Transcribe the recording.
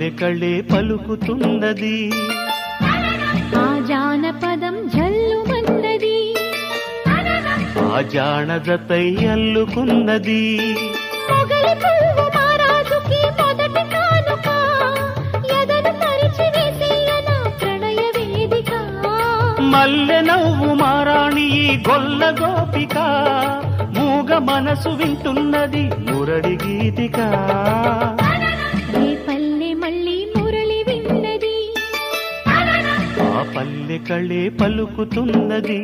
పల్లె కళ్ళే పలుకుతున్నది, ఆ జానపదం జల్లుమన్నది, ఆ జానజతై అల్లుకున్నది. మొగలి పువ్వు మహారాజుకి మొదటి కానుక, ఎదను పరిచి వేసేయన ప్రణయ వేదిక. మల్లె నవ్వు మారాణి ఈ గొల్ల గోపిక, మూగ మనసు వింటున్నది మురళి గీతిక. రేపల్లె మళ్ళీ మురళి విన్నది, ఆ పల్లె కళ్ళే పలుకుతున్నది.